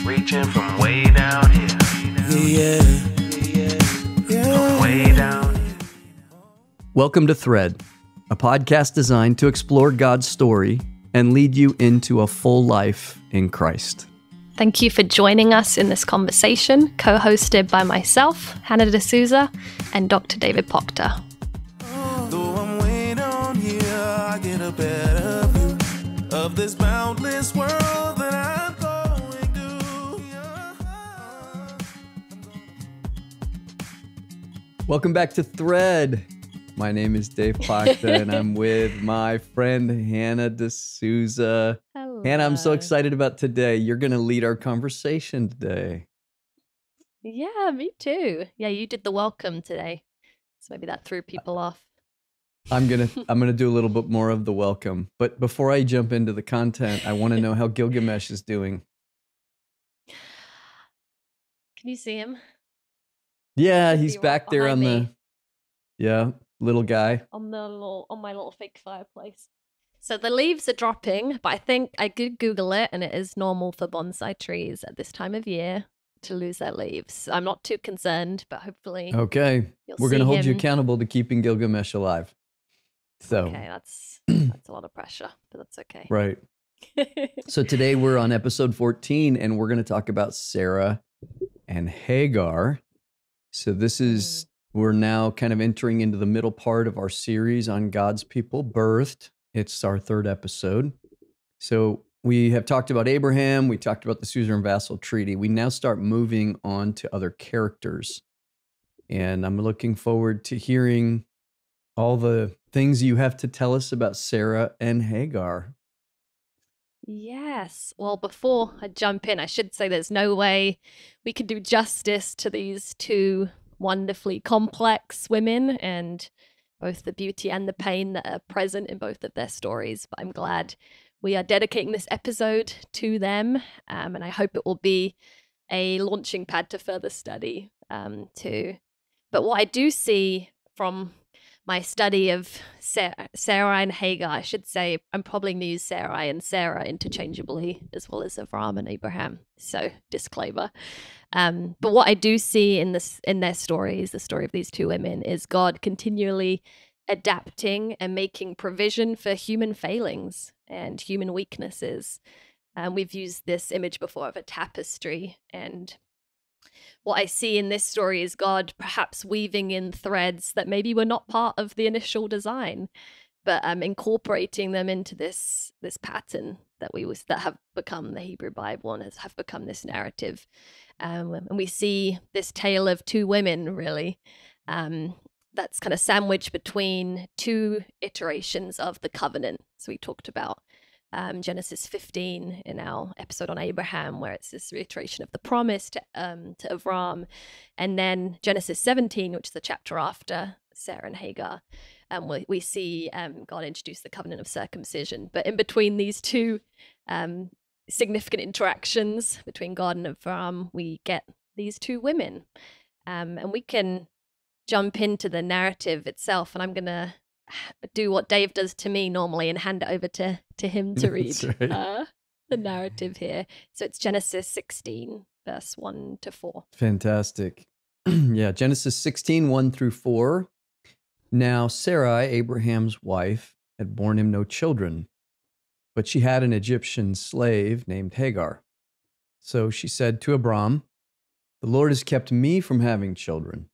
reaching from way down here. From way down here. Welcome to Thread, a podcast designed to explore God's story and lead you into a full life in Christ. Thank you for joining us in this conversation, co-hosted by myself, Hannah D'Souza, and Dr. David Proctor. Though I'm way down here, I get a better view of this boundless world that I'm going to. Welcome back to Thread. My name is Dave Proctor, and I'm with my friend Hannah D'Souza. Hello. Hannah, I'm so excited about today. You're going to lead our conversation today. Yeah, me too. Yeah, you did the welcome today, so maybe that threw people off. I'm gonna do a little bit more of the welcome, but before I jump into the content, I want to know how Gilgamesh is doing. Can you see him? Yeah, Is he's he right back there on behind me? little guy. On my little fake fireplace. So the leaves are dropping, but I think I did Google it, and it is normal for bonsai trees at this time of year to lose their leaves. I'm not too concerned, but hopefully Okay, you'll we're gonna see hold you him. accountable to keeping Gilgamesh alive. So Okay, that's a lot of pressure, but that's okay. right. So today we're on episode 14, and we're going to talk about Sarah and Hagar. So this is, we're now kind of entering into the middle part of our series on God's people birthed. It's our third episode. So we have talked about Abraham. We talked about the suzerain vassal treaty. We now start moving on to other characters. And I'm looking forward to hearing all the things you have to tell us about Sarah and Hagar. Yes. Well, before I jump in, I should say there's no way we can do justice to these two wonderfully complex women and both the beauty and the pain that are present in both of their stories. But I'm glad we are dedicating this episode to them, and I hope it will be a launching pad to further study too. But what I do see from my study of Sarah and Hagar, I should say, I'm probably going to use Sarai and Sarah interchangeably, as well as Avram and Abraham. So disclaimer. But what I do see in their stories, the story of these two women, is God continually adapting and making provision for human failings and human weaknesses. We've used this image before of a tapestry, and what I see in this story is God perhaps weaving in threads that maybe were not part of the initial design, but incorporating them into this pattern that have become the Hebrew Bible and have become this narrative. And we see this tale of two women, really, that's kind of sandwiched between two iterations of the covenant. So we talked about Genesis 15 in our episode on Abraham, where it's this reiteration of the promise to Avram, and then Genesis 17, which is the chapter after Sarah and Hagar, we see God introduce the covenant of circumcision. But in between these two significant interactions between God and Avram, we get these two women, and we can jump into the narrative itself, and I'm going to do what Dave does to me normally and hand it over to him to read Right. the narrative here. So it's Genesis 16, verse 1 to 4. Fantastic. Yeah, Genesis 16, 1 through 4. Now Sarai, Abraham's wife, had borne him no children, but she had an Egyptian slave named Hagar. So she said to Abram, "The Lord has kept me from having children.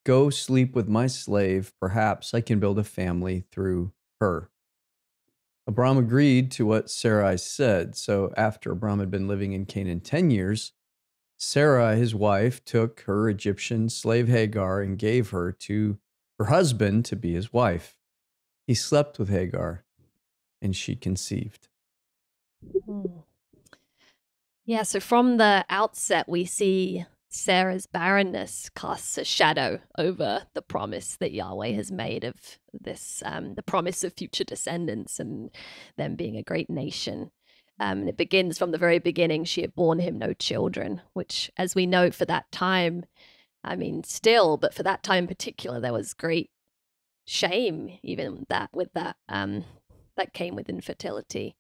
Go sleep with my slave. Perhaps I can build a family through her." Abram agreed to what Sarai said. So after Abram had been living in Canaan 10 years, Sarah, his wife, took her Egyptian slave Hagar and gave her to her husband to be his wife. He slept with Hagar, and she conceived. Yeah, so from the outset, we see Sarah's barrenness casts a shadow over the promise that Yahweh has made of this, the promise of future descendants and them being a great nation. And it begins from the very beginning. She had borne him no children, which, as we know, for that time, I mean, still, but for that time in particular, there was great shame, even that with that, that came with infertility.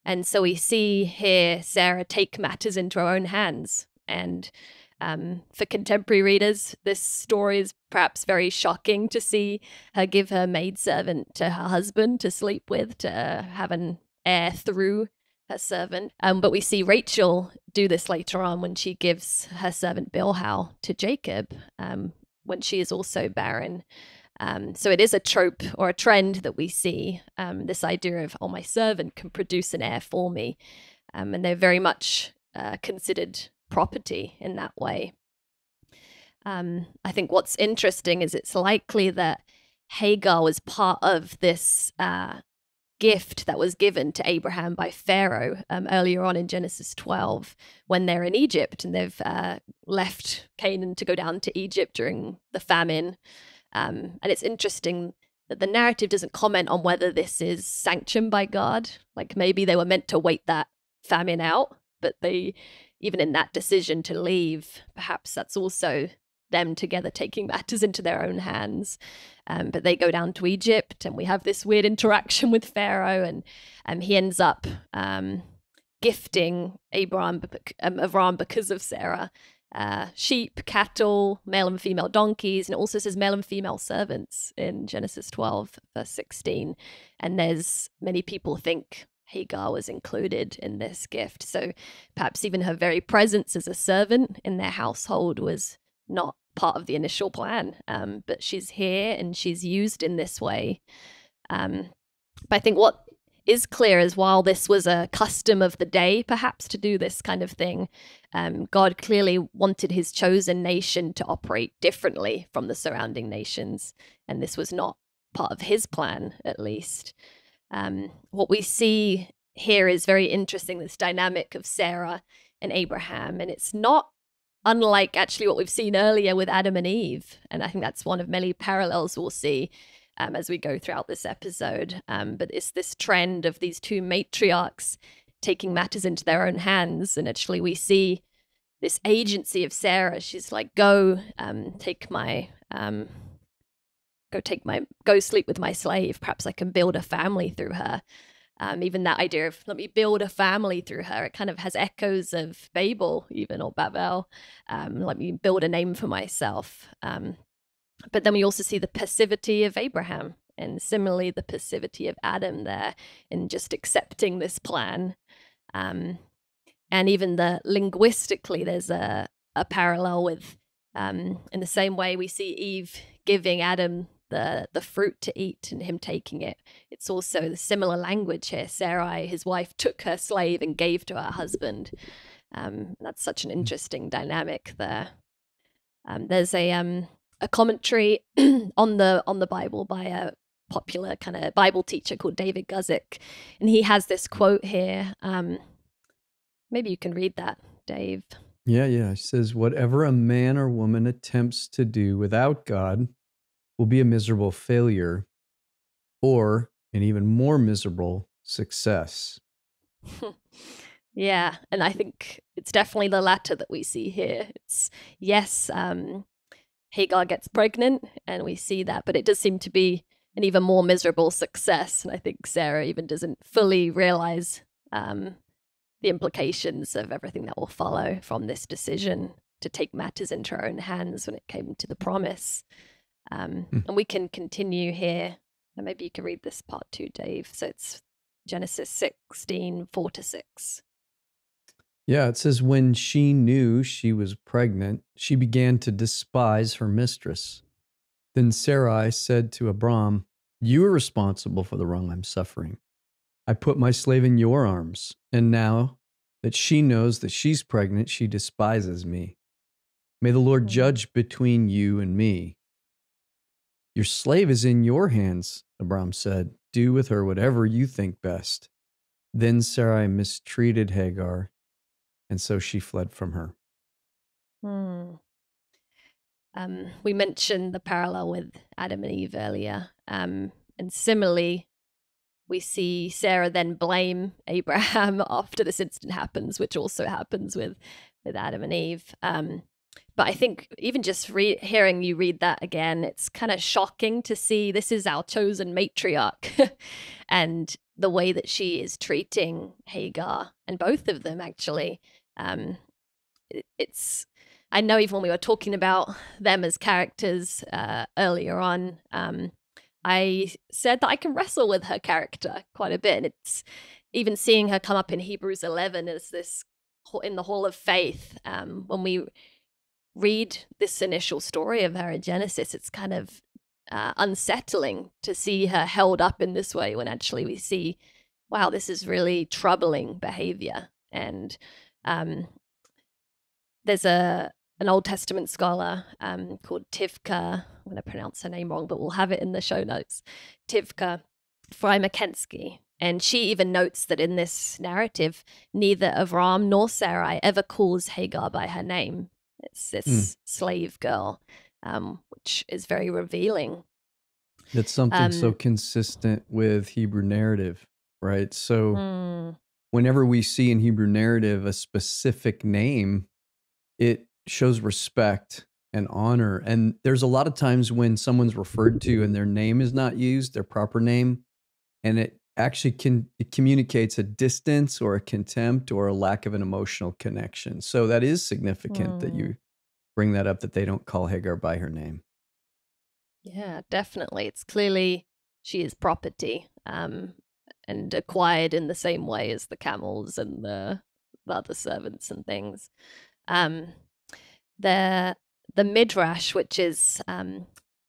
And so we see here Sarah take matters into her own hands. And for contemporary readers, this story is perhaps very shocking to see her give her maidservant to her husband to sleep with, to have an heir through her servant. But we see Rachel do this later on when she gives her servant Bilhah to Jacob, when she is also barren. So it is a trope or a trend that we see, this idea of, oh, my servant can produce an heir for me. And they're very much considered property in that way. I think what's interesting is it's likely that Hagar was part of this gift that was given to Abraham by Pharaoh earlier on in Genesis 12, when they're in Egypt and they've left Canaan to go down to Egypt during the famine. And it's interesting that the narrative doesn't comment on whether this is sanctioned by God. Like maybe they were meant to wait that famine out, but they, even in that decision to leave, perhaps that's also them together taking matters into their own hands. But they go down to Egypt and we have this weird interaction with Pharaoh, and he ends up gifting Avram because of Sarah, sheep, cattle, male and female donkeys, and it also says male and female servants in Genesis 12, verse 16. And there's many people think Hagar was included in this gift. So perhaps even her very presence as a servant in their household was not part of the initial plan, but she's here and she's used in this way. But I think what is clear is while this was a custom of the day, perhaps, to do this kind of thing, God clearly wanted his chosen nation to operate differently from the surrounding nations. And this was not part of his plan, at least. What we see here is very interesting, this dynamic of Sarah and Abraham. And it's not unlike actually what we've seen earlier with Adam and Eve. And I think that's one of many parallels we'll see as we go throughout this episode. But it's this trend of these two matriarchs taking matters into their own hands. And actually we see this agency of Sarah. She's like, go sleep with my slave. Perhaps I can build a family through her. Even that idea of let me build a family through her, it kind of has echoes of Babel, even, or Babel. Let me build a name for myself. But then we also see the passivity of Abraham, and similarly the passivity of Adam there in just accepting this plan. And even linguistically, there's a parallel with, in the same way we see Eve giving Adam the fruit to eat and him taking it. It's also the similar language here. Sarai, his wife, took her slave and gave to her husband. That's such an interesting dynamic there. There's a commentary on the Bible by a popular kind of Bible teacher called David Guzik, and he has this quote here. Maybe you can read that, Dave. Yeah. It says, whatever a man or woman attempts to do without God will be a miserable failure or an even more miserable success. Yeah, and I think it's definitely the latter that we see here. It's, yes, Hagar gets pregnant, and we see that, but it does seem to be an even more miserable success. And I think Sarah even doesn't fully realize the implications of everything that will follow from this decision to take matters into her own hands when it came to the promise. And we can continue here. And maybe you can read this part too, Dave. So it's Genesis 16, 4-6. Yeah, it says, when she knew she was pregnant, she began to despise her mistress. Then Sarai said to Abram, you are responsible for the wrong I'm suffering. I put my slave in your arms, and now that she knows that she's pregnant, she despises me. May the Lord judge between you and me. Your slave is in your hands, Abram said. Do with her whatever you think best. Then Sarai mistreated Hagar, and so she fled from her. We mentioned the parallel with Adam and Eve earlier. And similarly, we see Sarah then blame Abraham after this incident happens, which also happens with Adam and Eve. But I think even just hearing you read that again, it's kind of shocking to see this is our chosen matriarch. And the way that she is treating Hagar, and both of them actually. It's I know even when we were talking about them as characters earlier on, I said that I can wrestle with her character quite a bit, and it's even seeing her come up in Hebrews 11 as this in the Hall of Faith. When we read this initial story of her in Genesis, it's kind of unsettling to see her held up in this way when actually we see, wow, this is really troubling behavior. And there's an Old Testament scholar called Tivka. I'm going to pronounce her name wrong, but we'll have it in the show notes. Tivka Fry-Makensky. And she even notes that in this narrative, neither Avram nor Sarai ever calls Hagar by her name. It's this slave girl, which is very revealing. It's something so consistent with Hebrew narrative, right? So whenever we see in Hebrew narrative a specific name, it shows respect and honor. And there's a lot of times when someone's referred to and their name is not used, their proper name, and it actually it communicates a distance or a contempt or a lack of an emotional connection. So that is significant that you bring that up, that they don't call Hagar by her name. Yeah, definitely. It's clearly she is property and acquired in the same way as the camels and the other servants and things. The Midrash, which is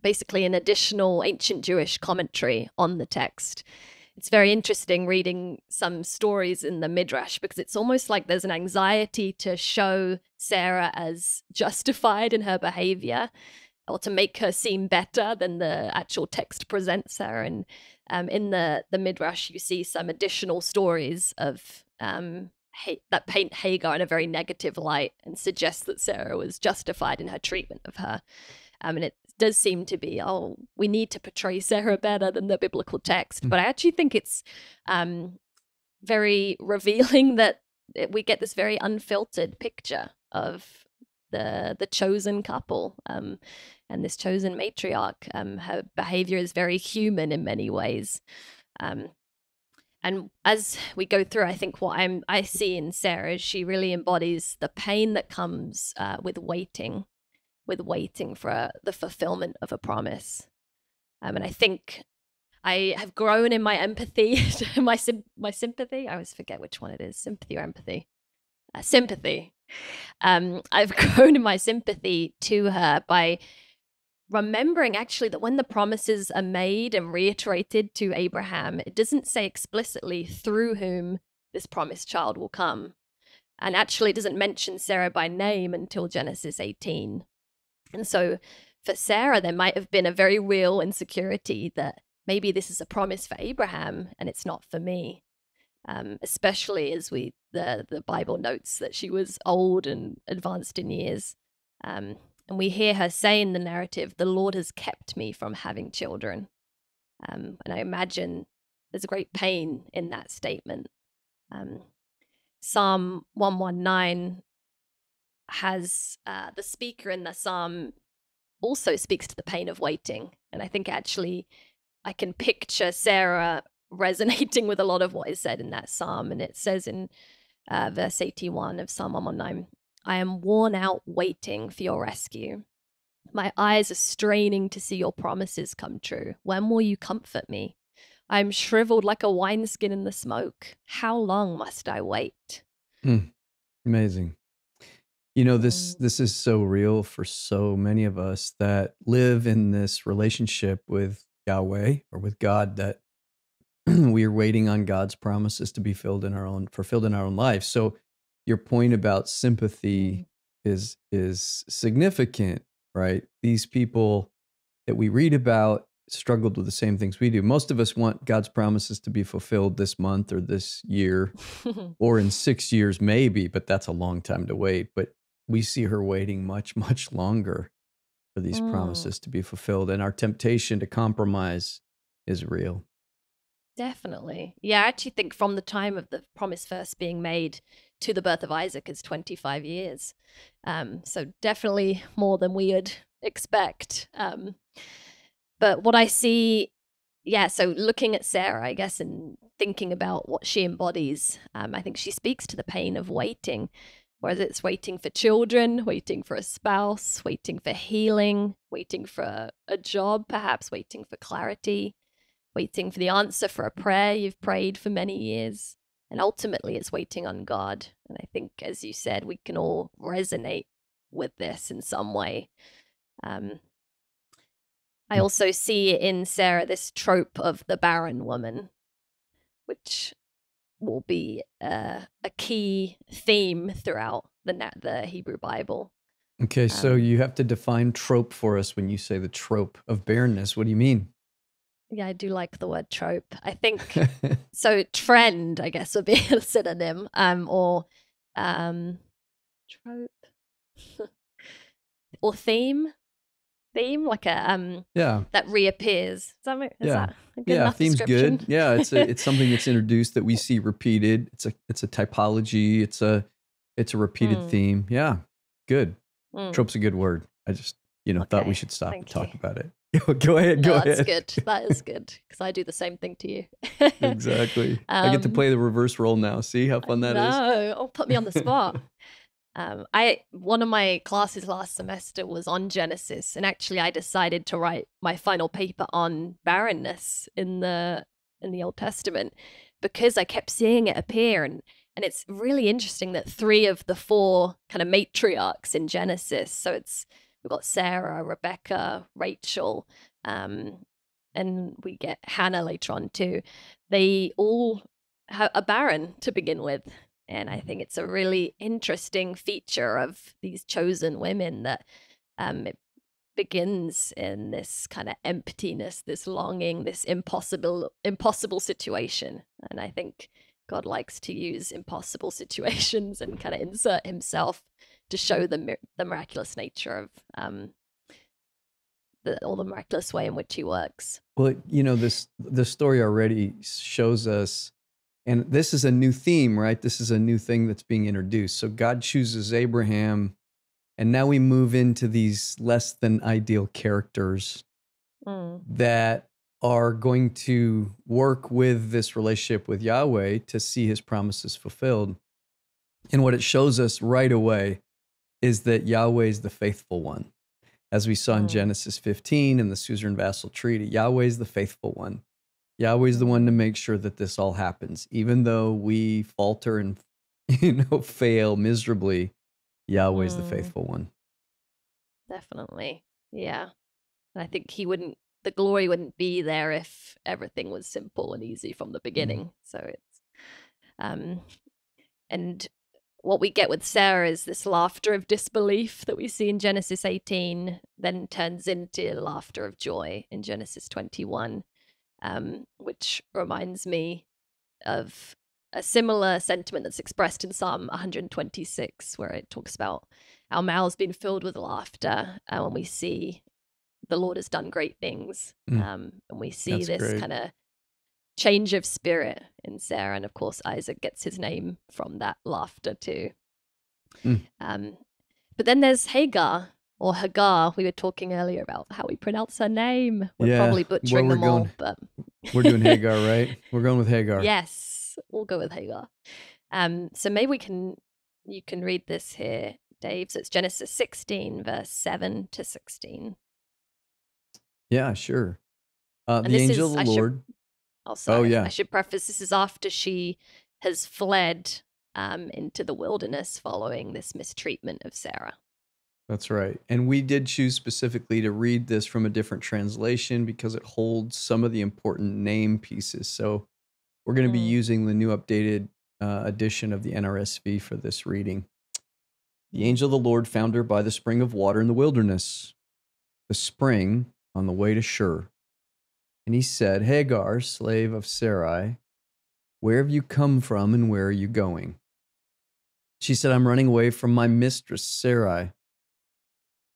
basically an additional ancient Jewish commentary on the text. It's very interesting reading some stories in the Midrash because it's almost like there's an anxiety to show Sarah as justified in her behavior or to make her seem better than the actual text presents her. And in the Midrash, you see some additional stories of that paint Hagar in a very negative light and suggest that Sarah was justified in her treatment of her. And it does seem to be, we need to portray Sarah better than the biblical text. But I actually think it's very revealing that we get this very unfiltered picture of the chosen couple and this chosen matriarch. Her behavior is very human in many ways. And as we go through, I think what I see in Sarah is she really embodies the pain that comes with waiting for the fulfillment of a promise. And I think I have grown in my empathy, my sympathy. I always forget which one it is, sympathy or empathy. Sympathy. I've grown in my sympathy to her by remembering actually that when the promises are made and reiterated to Abraham, it doesn't say explicitly through whom this promised child will come. And actually it doesn't mention Sarah by name until Genesis 18. And so for Sarah, there might have been a very real insecurity that maybe this is a promise for Abraham and it's not for me. Especially as the Bible notes that she was old and advanced in years. And we hear her say in the narrative, the Lord has kept me from having children. And I imagine there's a great pain in that statement. Psalm 119 has the speaker in the psalm also speaks to the pain of waiting. And I think actually I can picture Sarah resonating with a lot of what is said in that psalm. And it says in verse 81 of Psalm 119, I am worn out waiting for your rescue. My eyes are straining to see your promises come true. When will you comfort me? I am shriveled like a wineskin in the smoke. How long must I wait? Amazing. You know, this is so real for so many of us that live in this relationship with Yahweh or with God, that we are waiting on God's promises to be fulfilled in our own life. So your point about sympathy is significant, right? These people that we read about struggled with the same things we do. Most of us want God's promises to be fulfilled this month or this year or in 6 years maybe, but that's a long time to wait. But we see her waiting much, much longer for these promises to be fulfilled. And our temptation to compromise is real. Definitely. Yeah, I actually think from the time of the promise first being made to the birth of Isaac is 25 years. So definitely more than we would expect. But what I see, so looking at Sarah, I guess, and thinking about what she embodies, I think she speaks to the pain of waiting, whether it's waiting for children, waiting for a spouse, waiting for healing, waiting for a job, perhaps waiting for clarity, waiting for the answer for a prayer you've prayed for many years. And ultimately, it's waiting on God. And I think, as you said, we can all resonate with this in some way. I also see in Sarah this trope of the barren woman, which will be a key theme throughout the Hebrew Bible. Okay, so you have to define trope for us when you say the trope of barrenness. What do you mean? Yeah, I do like the word trope. I think so. Trend, I guess, would be a synonym, or trope, or theme, like a that reappears. Is that a good enough theme's description? good. Yeah, it's something that's introduced that we see repeated. It's a typology. It's a repeated theme. Yeah, good. Trope's a good word. I just thought we should stop and talk about it. Go ahead. That's good. That is good, because I do the same thing to you. Exactly. I get to play the reverse role now. See how fun that is? No, put me on the spot. One of my classes last semester was on Genesis, and actually I decided to write my final paper on barrenness in the Old Testament, because I kept seeing it appear, and it's really interesting that 3 of the 4 kind of matriarchs in Genesis, so we've got Sarah, Rebecca, Rachel, and we get Hannah later on too. They all are barren to begin with. And I think it's a really interesting feature of these chosen women that it begins in this kind of emptiness, this longing, this impossible situation. And I think God likes to use impossible situations and kind of insert himself to show the miraculous nature of the miraculous way in which he works. Well, the story already shows us, and this is a new theme, right? This is a new thing that's being introduced. So God chooses Abraham, and now we move into these less than ideal characters that are going to work with this relationship with Yahweh to see his promises fulfilled. And what it shows us right away is that Yahweh is the faithful one. As we saw in Genesis 15 and the suzerain vassal treaty, Yahweh is the faithful one. Yahweh is the one to make sure that this all happens. Even though we falter and fail miserably, Yahweh is the faithful one. Definitely. Yeah. And I think the glory wouldn't be there if everything was simple and easy from the beginning. So it's and what we get with Sarah is this laughter of disbelief that we see in Genesis 18, then turns into laughter of joy in Genesis 21, which reminds me of a similar sentiment that's expressed in Psalm 126, where it talks about our mouths being filled with laughter when we see the Lord has done great things. And we see this kind of change of spirit in Sarah. And of course, Isaac gets his name from that laughter too. But then there's Hagar, or Hagar. We were talking earlier about how we pronounce her name. We're probably butchering them all, but we're doing Hagar, right? We're going with Hagar. Yes, we'll go with Hagar. So maybe you can read this here, Dave. So it's Genesis 16, verse 7 to 16. Yeah, sure. The angel of the Lord. I should preface, this is after she has fled into the wilderness following this mistreatment of Sarah. That's right. And we did choose specifically to read this from a different translation because it holds some of the important name pieces. So we're going to be using the new updated edition of the NRSV for this reading. The angel of the Lord found her by the spring of water in the wilderness, the spring on the way to Shur. And he said, Hagar, slave of Sarai, where have you come from and where are you going? She said, I'm running away from my mistress, Sarai.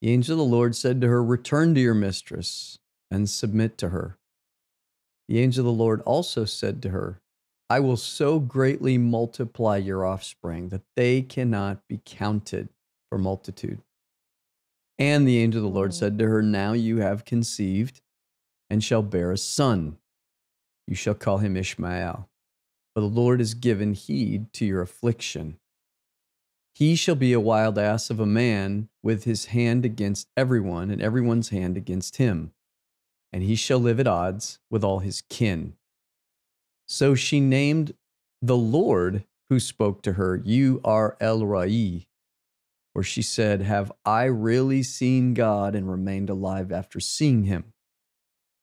The angel of the Lord said to her, return to your mistress and submit to her. The angel of the Lord also said to her, I will so greatly multiply your offspring that they cannot be counted for multitude. And the angel of the Lord said to her, now you have conceived and shall bear a son. You shall call him Ishmael, for the Lord has given heed to your affliction. He shall be a wild ass of a man with his hand against everyone and everyone's hand against him, and he shall live at odds with all his kin. So she named the Lord who spoke to her, You are El-Roi, where she said, have I really seen God and remained alive after seeing him?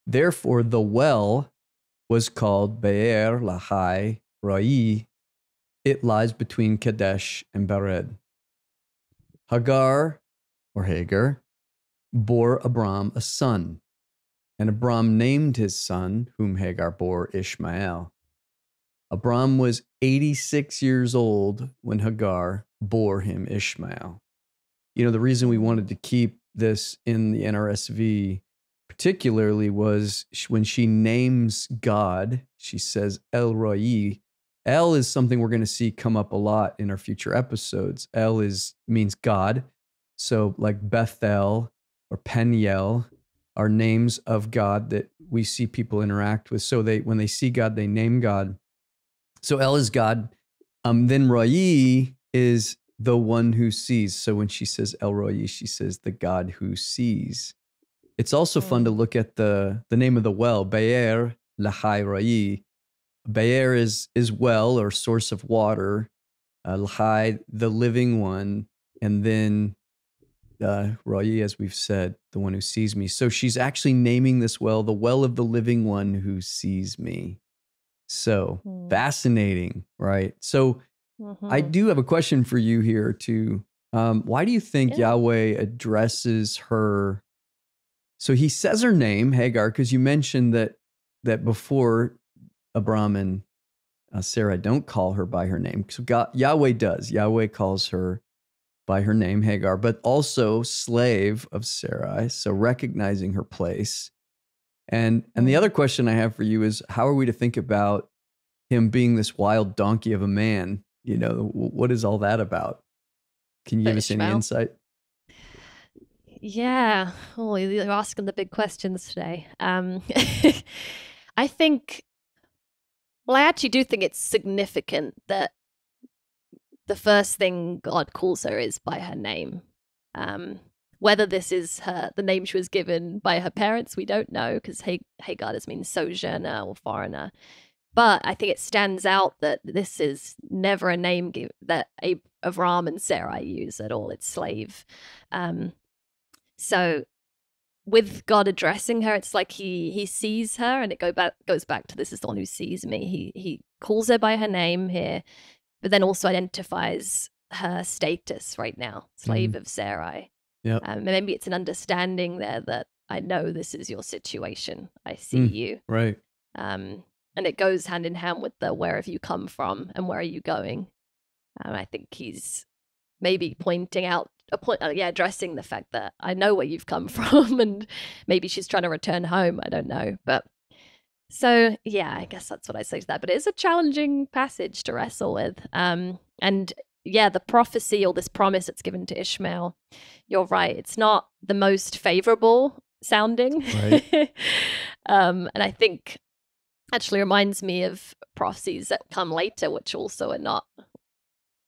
Therefore, the well was called Be'er Lahai Roi. It lies between Kadesh and Bered. Hagar, or Hagar, bore Abram a son, and Abram named his son, whom Hagar bore, Ishmael. Abram was 86 years old when Hagar bore him Ishmael. You know, the reason we wanted to keep this in the NRSV particularly was when she names God, she says El-Roi. El is something we're going to see come up a lot in our future episodes. El means God. So like Bethel or Peniel are names of God that we see people interact with. So when they see God, they name God. So El is God. Then Roi is the one who sees. So when she says El-Roi, she says the God who sees. It's also fun to look at the name of the well, Be'er Lahai Roi. Be'er is well or source of water. Lahai, the living one. And then Roi, as we've said, the one who sees me. So she's actually naming this well, the well of the living one who sees me. So fascinating, right? So I do have a question for you here too. Why do you think Yahweh addresses her? So he says her name, Hagar, because you mentioned that before Abram and Sarah don't call her by her name. So Yahweh does. Yahweh calls her by her name, Hagar, but also slave of Sarai. So recognizing her place. And the other question I have for you is, how are we to think about him being this wild donkey of a man? You know, what is all that about? Can you give us any insight? Yeah. Oh, you're asking the big questions today. I think, I actually do think it's significant that the first thing God calls her is by her name. Whether this is the name she was given by her parents, we don't know, because Hagar does mean sojourner or foreigner. But I think it stands out that this is never a name that Avram and Sarai use at all. It's slave. So with God addressing her, it's like he sees her, and it goes back to, this is the one who sees me. He calls her by her name here, but then also identifies her status right now, slave of Sarai. Yeah. Maybe it's an understanding there that I know this is your situation. I see you. Right. And it goes hand in hand with the where have you come from and where are you going. I think he's maybe pointing out addressing the fact that I know where you've come from, and maybe she's trying to return home. I don't know, but so yeah, I guess that's what I say to that. But it's a challenging passage to wrestle with. And yeah, the prophecy or this promise that's given to Ishmael, you're right, it's not the most favorable sounding. Right. And I think actually reminds me of prophecies that come later, which also are not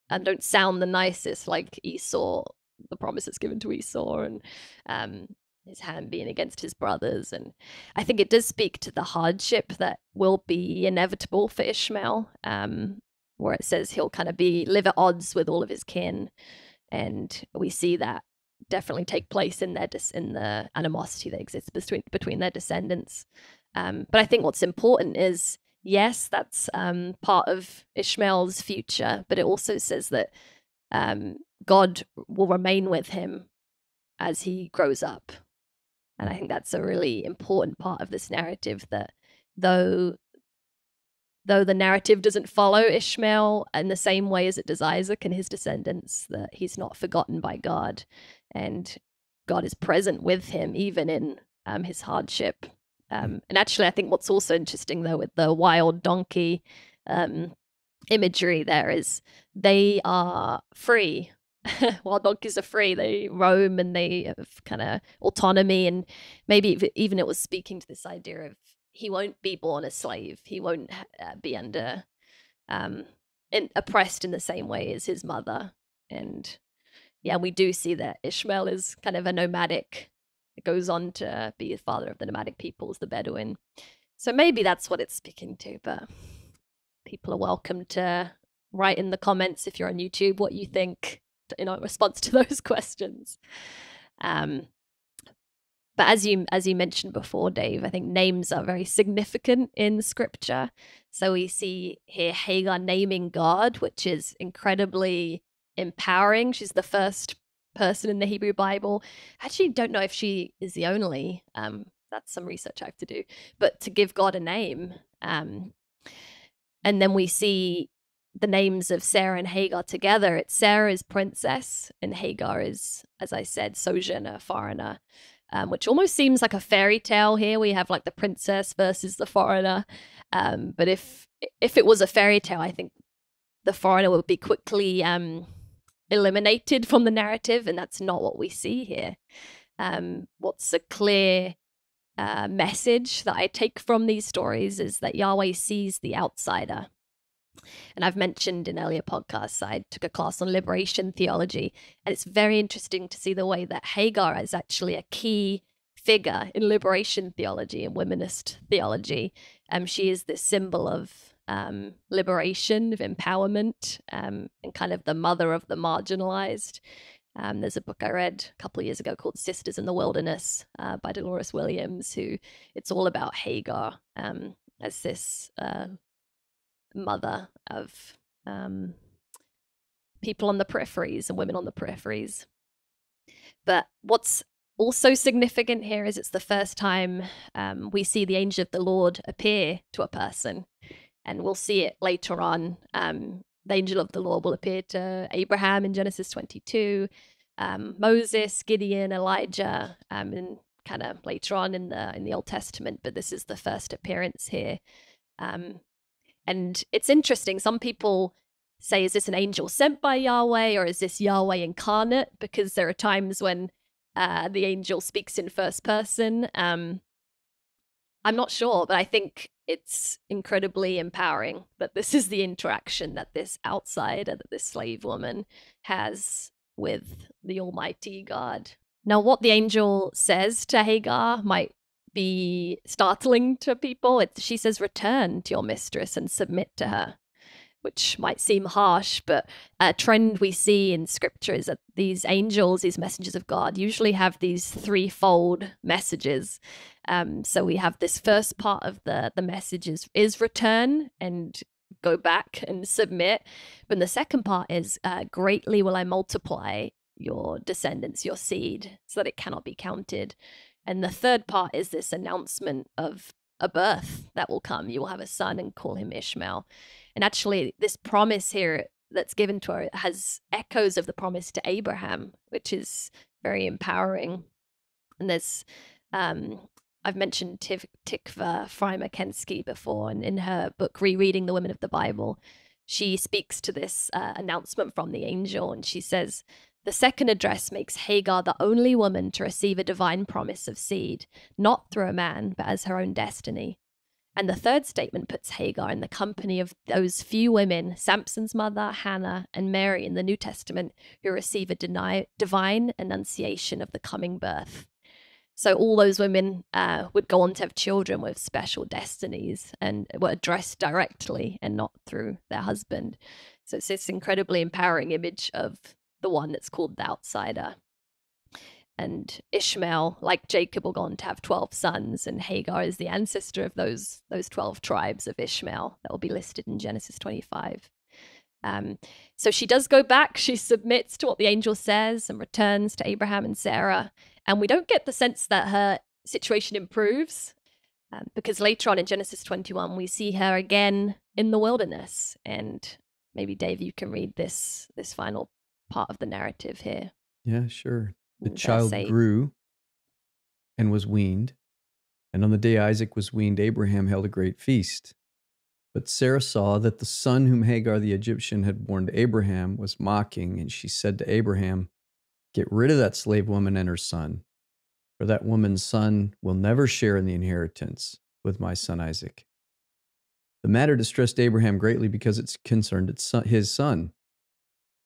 and don't sound the nicest, like Esau, the promise that's given to Esau, and his hand being against his brothers. And I think it does speak to the hardship that will be inevitable for Ishmael, where it says he'll kind of live at odds with all of his kin. And we see that definitely take place in the animosity that exists between their descendants. But I think what's important is, yes, that's part of Ishmael's future, but it also says that God will remain with him as he grows up. And I think that's a really important part of this narrative, that though the narrative doesn't follow Ishmael in the same way as it does Isaac and his descendants, that he's not forgotten by God, and God is present with him even in his hardship. And actually, I think what's also interesting, though, with the wild donkey imagery there is they are free. Wild donkeys are free. They roam and they have kind of autonomy. And maybe even it was speaking to this idea of he won't be born a slave. He won't be under oppressed in the same way as his mother. And yeah, we do see that Ishmael is kind of a nomadic. It goes on to be the father of the nomadic peoples, the Bedouin. So maybe that's what it's speaking to, but people are welcome to write in the comments if you're on YouTube what you think in response to those questions. But as you mentioned before, Dave, I think names are very significant in scripture. So we see here Hagar naming God, which is incredibly empowering. She's the first person in the Hebrew Bible. I actually don't know if she is the only. That's some research I have to do. But to give God a name. And then we see the names of Sarah and Hagar together. It's Sarah is princess and Hagar is, as I said, sojourner, foreigner. Which almost seems like a fairy tale here. We have like the princess versus the foreigner. But if it was a fairy tale, I think the foreigner would be quickly eliminated from the narrative, and that's not what we see here. What's a clear message that I take from these stories is that Yahweh sees the outsider. And I've mentioned in earlier podcasts, I took a class on liberation theology, and it's very interesting to see the way that Hagar is actually a key figure in liberation theology and womanist theology. She is this symbol of liberation, of empowerment, and kind of the mother of the marginalized. There's a book I read a couple of years ago called Sisters in the Wilderness by Dolores Williams, who it's all about Hagar as this mother of people on the peripheries and women on the peripheries. But what's also significant here is it's the first time we see the angel of the Lord appear to a person. And we'll see it later on. The angel of the Lord will appear to Abraham in Genesis 22, Moses, Gideon, Elijah, and kind of later on in the Old Testament. But this is the first appearance here. And it's interesting. Some people say, is this an angel sent by Yahweh or is this Yahweh incarnate? Because there are times when the angel speaks in first person. I'm not sure, but I think it's incredibly empowering that this is the interaction that this outsider, that this slave woman has with the Almighty God. Now, what the angel says to Hagar might be startling to people. She says, return to your mistress and submit to her, which might seem harsh, but a trend we see in scripture is that these angels, these messengers of God, usually have these threefold messages. So we have this first part of the message is return and go back and submit. But the second part is greatly will I multiply your descendants, your seed, so that it cannot be counted. And the third part is this announcement of a birth that will come. You will have a son and call him Ishmael. And actually, this promise here that's given to her has echoes of the promise to Abraham, which is very empowering. And there's, I've mentioned Tikva Fry-Makensky before, and in her book, Rereading the Women of the Bible, she speaks to this announcement from the angel, and she says, the second address makes Hagar the only woman to receive a divine promise of seed, not through a man, but as her own destiny. And the third statement puts Hagar in the company of those few women, Samson's mother, Hannah, and Mary in the New Testament, who receive a divine annunciation of the coming birth. So all those women would go on to have children with special destinies and were addressed directly and not through their husband. So it's this incredibly empowering image of the one that's called the outsider. And Ishmael, like Jacob, will go on to have 12 sons, and Hagar is the ancestor of those 12 tribes of Ishmael that will be listed in Genesis 25. So she does go back, she submits to what the angel says and returns to Abraham and Sarah. And we don't get the sense that her situation improves, because later on in Genesis 21, we see her again in the wilderness. And maybe, Dave, you can read this final part of the narrative here. Yeah, sure. The child grew and was weaned. And on the day Isaac was weaned, Abraham held a great feast. But Sarah saw that the son whom Hagar the Egyptian had borne to Abraham was mocking, and she said to Abraham, get rid of that slave woman and her son, for that woman's son will never share in the inheritance with my son Isaac. The matter distressed Abraham greatly because it concerned his son.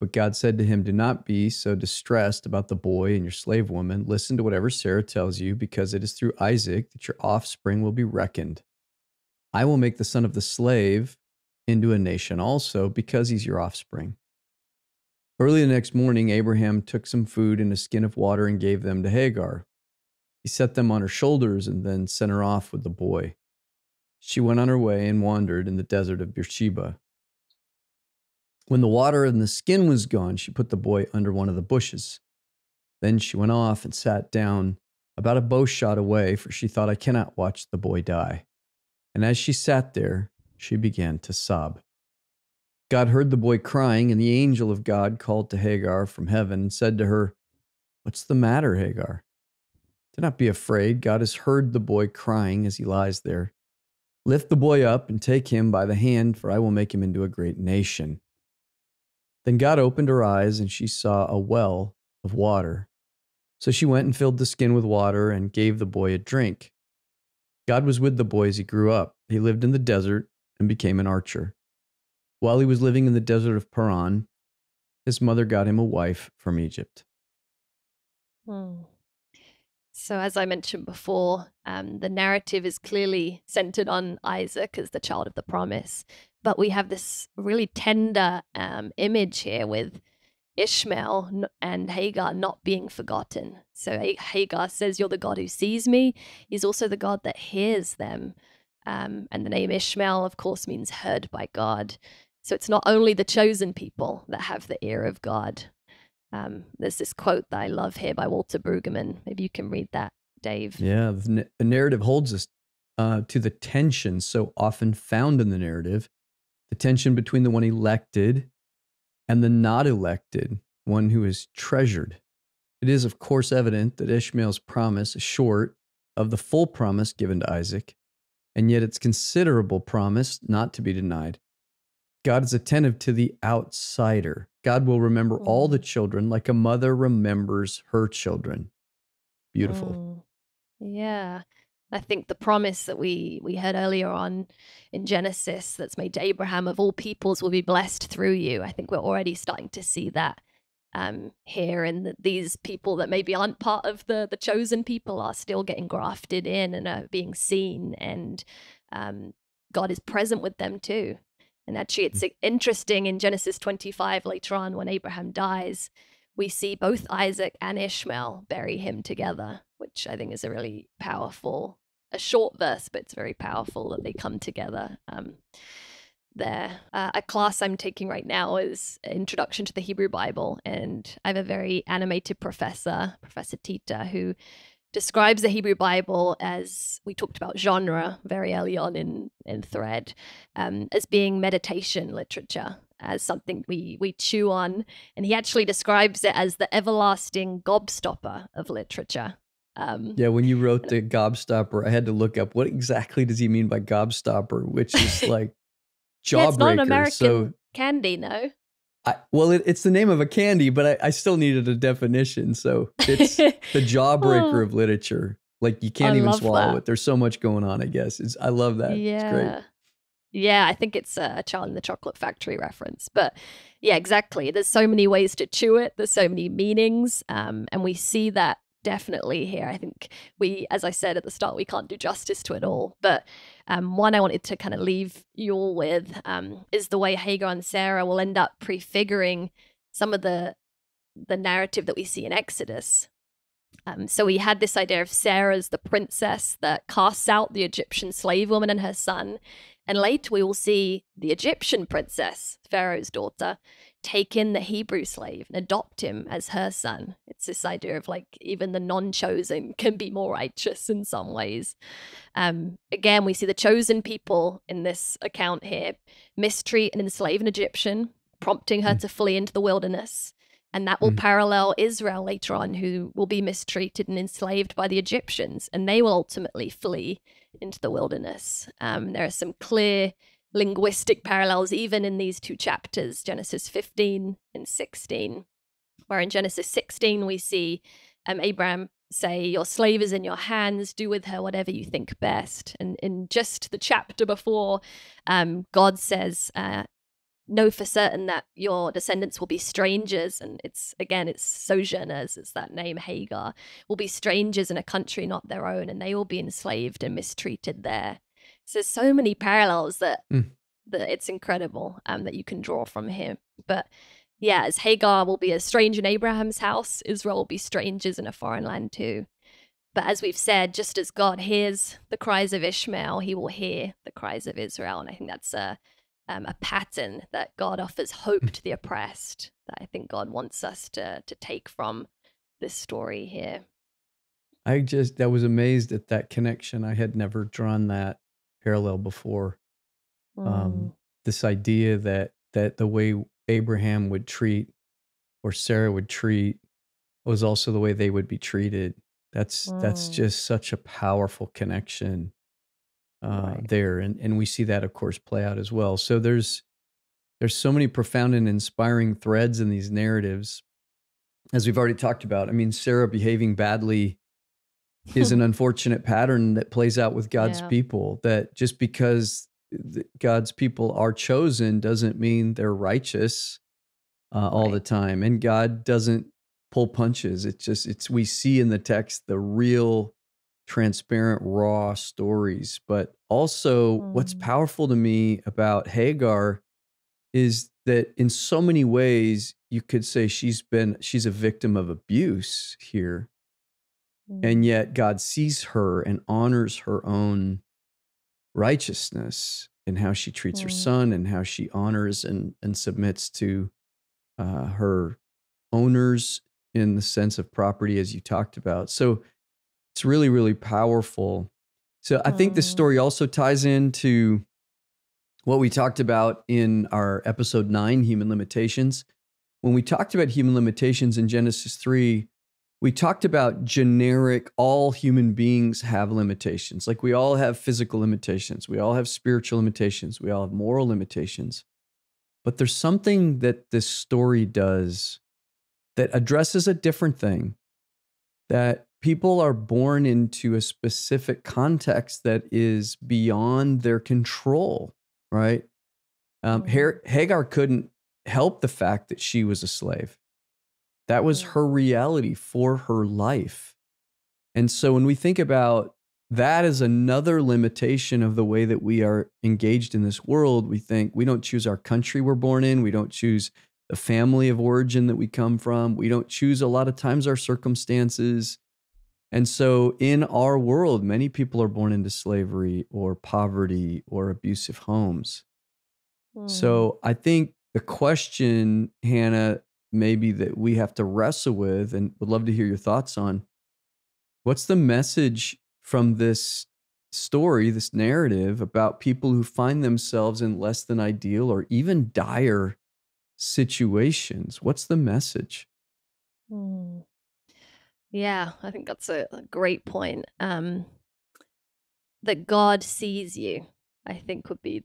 But God said to him, do not be so distressed about the boy and your slave woman. Listen to whatever Sarah tells you, because it is through Isaac that your offspring will be reckoned. I will make the son of the slave into a nation also, because he's your offspring. Early the next morning, Abraham took some food and a skin of water and gave them to Hagar. He set them on her shoulders and then sent her off with the boy. She went on her way and wandered in the desert of Beersheba. When the water and the skin was gone, she put the boy under one of the bushes. Then she went off and sat down about a bow shot away, for she thought, I cannot watch the boy die. And as she sat there, she began to sob. God heard the boy crying, and the angel of God called to Hagar from heaven and said to her, what's the matter, Hagar? Do not be afraid. God has heard the boy crying as he lies there. Lift the boy up and take him by the hand, for I will make him into a great nation. Then God opened her eyes, and she saw a well of water. So she went and filled the skin with water and gave the boy a drink. God was with the boy as he grew up. He lived in the desert and became an archer. While he was living in the desert of Paran, his mother got him a wife from Egypt. So as I mentioned before, the narrative is clearly centered on Isaac as the child of the promise. But we have this really tender image here with Ishmael and Hagar not being forgotten. So Hagar says, you're the God who sees me. He's also the God that hears them. And the name Ishmael, of course, means heard by God. So it's not only the chosen people that have the ear of God. There's this quote that I love here by Walter Brueggemann. Maybe you can read that, Dave. Yeah, the narrative holds us to the tension so often found in the narrative, the tension between the one elected and the not elected, one who is treasured. It is, of course, evident that Ishmael's promise is short of the full promise given to Isaac, and yet its considerable promise not to be denied. God is attentive to the outsider. God will remember all the children like a mother remembers her children. Beautiful. Yeah. I think the promise that we heard earlier on in Genesis that's made to Abraham, of all peoples will be blessed through you. I think we're already starting to see that here, and these people that maybe aren't part of the chosen people are still getting grafted in and are being seen, and God is present with them too. And actually, it's interesting in Genesis 25 later on when Abraham dies, we see both Isaac and Ishmael bury him together, which I think is a really powerful, a short verse, but it's very powerful that they come together there. A class I'm taking right now is Introduction to the Hebrew Bible, and I have a very animated professor, Professor Tita, who describes the Hebrew Bible as, we talked about genre very early on in thread, as being meditation literature, as something we chew on. And he actually describes it as the everlasting gobstopper of literature. Yeah, when you wrote the gobstopper, I had to look up what exactly does he mean by gobstopper, which is like jawbreaker. Yeah, it's not an American candy, no? It's the name of a candy, but I still needed a definition. So it's the jawbreaker of literature. Like you can't even swallow it. There's so much going on, I guess. I love that. Yeah. It's great. Yeah, I think it's a Charlie and the Chocolate Factory reference. But yeah, exactly. There's so many ways to chew it. There's so many meanings. And we see that definitely here. I think as I said at the start, we can't do justice to it all. But one I wanted to kind of leave you all with is the way Hagar and Sarah will end up prefiguring some of the narrative that we see in Exodus. So we had this idea of Sarah as the princess that casts out the Egyptian slave woman and her son. And later we will see the Egyptian princess, Pharaoh's daughter, take in the Hebrew slave and adopt him as her son. It's this idea of like even the non-chosen can be more righteous in some ways. Again, we see the chosen people in this account here mistreat and enslave an Egyptian, prompting her to flee into the wilderness. And that will parallel Israel later on, who will be mistreated and enslaved by the Egyptians, and they will ultimately flee into the wilderness. There are some clear linguistic parallels even in these two chapters, Genesis 15 and 16, where in Genesis 16 we see Abraham say, your slave is in your hands, do with her whatever you think best. And in just the chapter before, God says, know for certain that your descendants will be strangers. And it's sojourners, it's that name Hagar, will be strangers in a country not their own, and they will be enslaved and mistreated there. So there's so many parallels that it's incredible that you can draw from here. But yeah, as Hagar will be a stranger in Abraham's house, Israel will be strangers in a foreign land too. But as we've said, just as God hears the cries of Ishmael, he will hear the cries of Israel. And I think that's a pattern that God offers hope to the oppressed, that I think God wants us to take from this story here. I was amazed at that connection. I had never drawn that parallel before. This idea that the way Abraham would treat, or Sarah would treat, was also the way they would be treated. That's just such a powerful connection there. And we see that, of course, play out as well. So there's so many profound and inspiring threads in these narratives, as we've already talked about. I mean, Sarah behaving badly is an unfortunate pattern that plays out with God's people, that just because God's people are chosen doesn't mean they're righteous all the time. And God doesn't pull punches. We see in the text the real, transparent, raw stories. But also what's powerful to me about Hagar is that in so many ways you could say she's a victim of abuse here. And yet God sees her and honors her own righteousness in how she treats her son, and how she honors and submits to her owners in the sense of property, as you talked about. So it's really, really powerful. So I think this story also ties into what we talked about in our episode 9, Human Limitations. When we talked about human limitations in Genesis 3, we talked about generic, all human beings have limitations. Like, we all have physical limitations. We all have spiritual limitations. We all have moral limitations. But there's something that this story does that addresses a different thing, that people are born into a specific context that is beyond their control, right? Hagar couldn't help the fact that she was a slave. That was her reality for her life. And so when we think about that as another limitation of the way that we are engaged in this world, we think we don't choose our country we're born in. We don't choose the family of origin that we come from. We don't choose a lot of times our circumstances. And so in our world, many people are born into slavery or poverty or abusive homes. So I think the question, Hannah, maybe that we have to wrestle with, and would love to hear your thoughts on, what's the message from this story, this narrative, about people who find themselves in less than ideal or even dire situations? What's the message? Yeah, I think that's a great point. That God sees you, I think, would be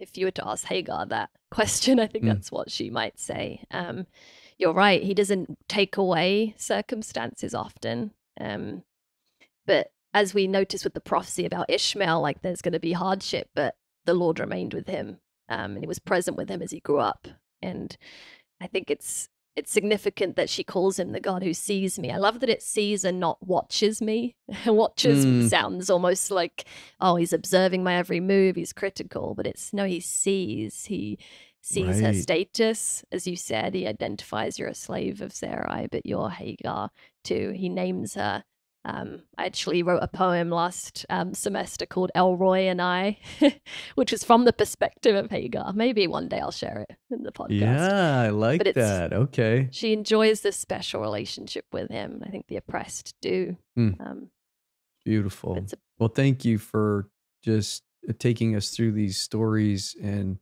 if you were to ask Hagar that question, I think that's what she might say. You're right, he doesn't take away circumstances often. But as we notice with the prophecy about Ishmael, like, there's going to be hardship, but the Lord remained with him, and he was present with him as he grew up. And I think it's significant that she calls him the God who sees me. I love that it sees and not watches me. Watches sounds almost like, oh, he's observing my every move, he's critical, but no, he sees. He sees her status. As you said, he identifies you're a slave of Sarai, but you're Hagar too. He names her. I actually wrote a poem last semester called El-Roi and I, which was from the perspective of Hagar. Maybe one day I'll share it in the podcast. Yeah, I like that. Okay. She enjoys this special relationship with him. I think the oppressed do. Beautiful. Well, thank you for just taking us through these stories and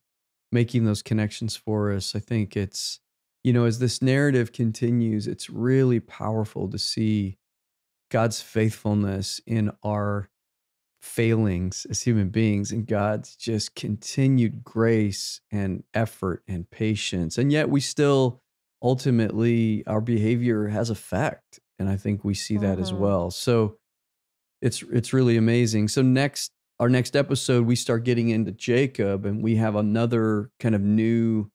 making those connections for us. I think it's, as this narrative continues, it's really powerful to see God's faithfulness in our failings as human beings, and God's just continued grace and effort and patience. And yet we still, ultimately, our behavior has effect. And I think we see that as well. So it's really amazing. So our next episode, we start getting into Jacob, and we have another kind of new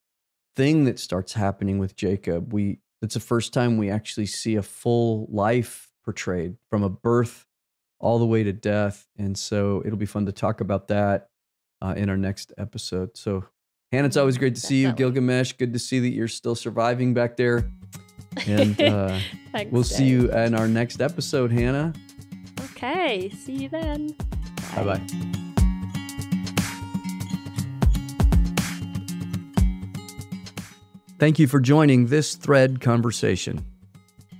thing that starts happening with Jacob. It's the first time we actually see a full life portrayed from a birth all the way to death. And so it'll be fun to talk about that in our next episode. So Hannah, it's always great to see you. Gilgamesh, good to see that you're still surviving back there. And Thanks, we'll see you in our next episode, Hannah. Okay, see you then. Bye-bye. Thank you for joining this Thread conversation.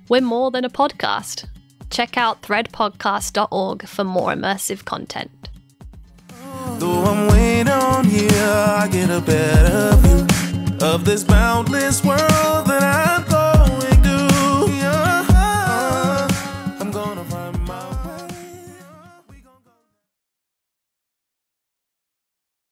We're more than a podcast. Check out threadpodcast.org for more immersive content. Though I'm way down here, I get a better view of this boundless world